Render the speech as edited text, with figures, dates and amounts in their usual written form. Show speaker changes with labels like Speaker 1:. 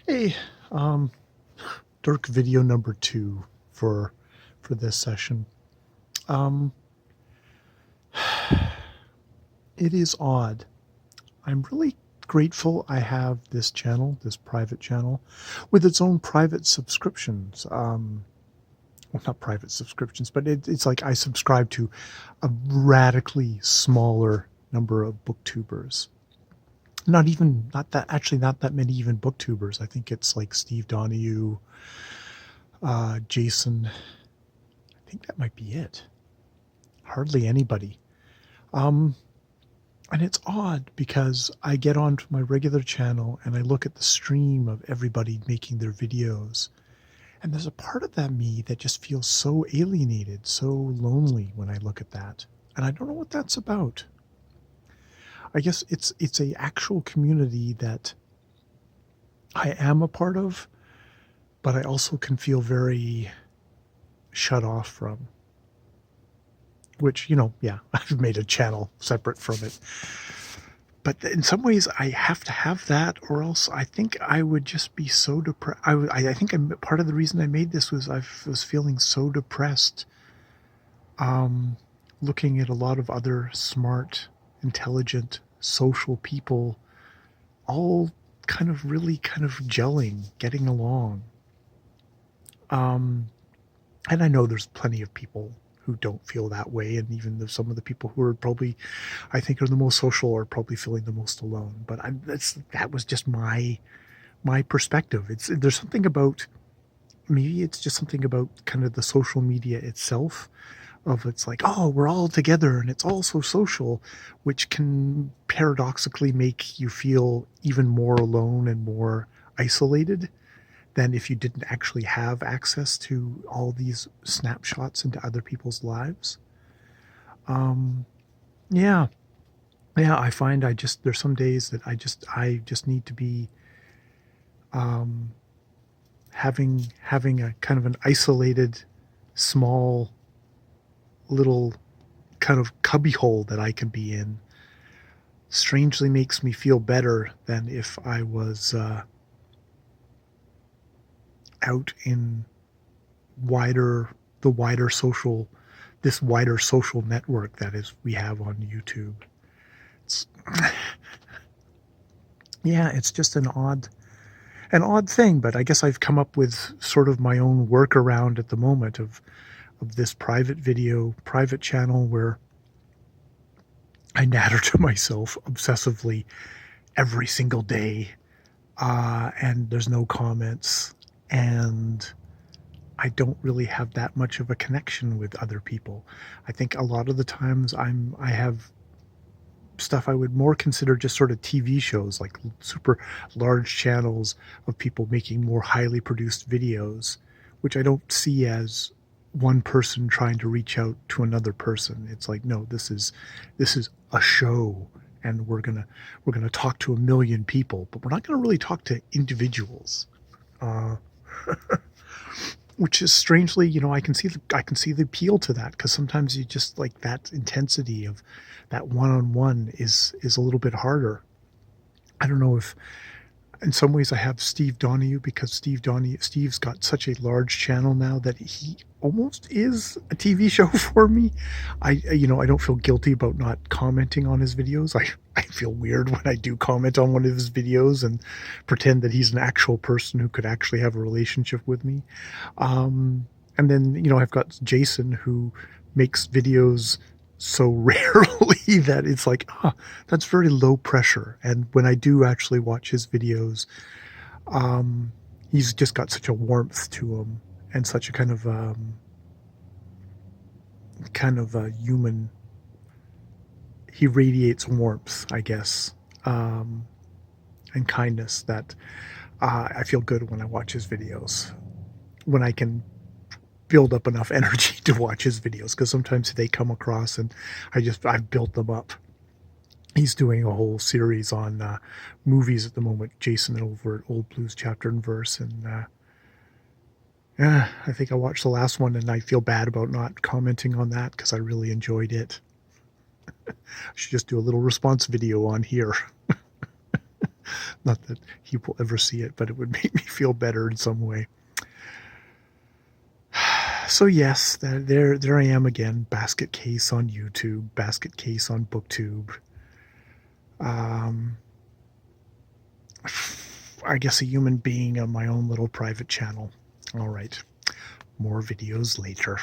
Speaker 1: Hey, um, durk video number 2 for this session. Um, it is odd. I'm really grateful I have this channel, this private channel, with its own private subscriptions. Well, not private subscriptions, but it's like I subscribe to a radically smaller number of booktubers. Not that many even booktubers. I think it's like Steve Donahue, Jason. I think that might be it. Hardly anybody. Um, and it's odd because I get onto my regular channel and I look at the stream of everybody making their videos. And there's a part of that me that just feels so alienated, so lonely when I look at that. And I don't know what that's about. I guess it's a actual community that I am a part of, but I also can feel very shut off from. Which, yeah, I've made a channel separate from it. But in some ways, I have to have that, or else I think I would just be so depressed. I think part of the reason I made this was I was feeling so depressed, looking at a lot of other smart, intelligent, social people, all kind of really kind of gelling, getting along. And I know there's plenty of people who don't feel that way, and even some of the people who are probably, I think, are the most social are probably feeling the most alone. But that was just my perspective. There's something about, maybe it's just something about kind of the social media itself, of it's like, oh, we're all together and it's all so social, which can paradoxically make you feel even more alone and more isolated than if you didn't actually have access to all these snapshots into other people's lives. Yeah, yeah. I find there's some days that I just need to be having a kind of an isolated, small, little kind of cubbyhole that I can be in. Strangely makes me feel better than if I was out in the wider social, this wider social network that is we have on YouTube. It's, yeah, it's just an odd thing, but I guess I've come up with sort of my own workaround at the moment of this private channel where I natter to myself obsessively every single day, and there's no comments, and I don't really have that much of a connection with other people. I think a lot of the times I have stuff I would more consider just sort of TV shows, like super large channels of people making more highly produced videos, which I don't see as one person trying to reach out to another person. It's like, no, this is a show, and we're gonna talk to a million people, but we're not gonna really talk to individuals. Uh, which is strangely, I can see the appeal to that, because sometimes you just like that intensity of that one-on-one is a little bit harder. I don't know if in some ways I have Steve Donahue, because Steve's got such a large channel now that he almost is a TV show for me. I don't feel guilty about not commenting on his videos. I feel weird when I do comment on one of his videos and pretend that he's an actual person who could actually have a relationship with me. And then, I've got Jason, who makes videos so rarely that it's like, that's very low pressure. And when I do actually watch his videos, he's just got such a warmth to him, and such a kind of a human. He radiates warmth, I guess, and kindness, that I feel good when I watch his videos, when I can build up enough energy to watch his videos, because sometimes they come across and I've built them up. He's doing a whole series on movies at the moment, Jason, over at Old Blues Chapter and Verse, and yeah, I think I watched the last one and I feel bad about not commenting on that, because I really enjoyed it. I should just do a little response video on here. Not that he will ever see it, but it would make me feel better in some way. So yes, there I am again, basket case on YouTube, basket case on BookTube. I guess a human being on my own little private channel. All right, more videos later.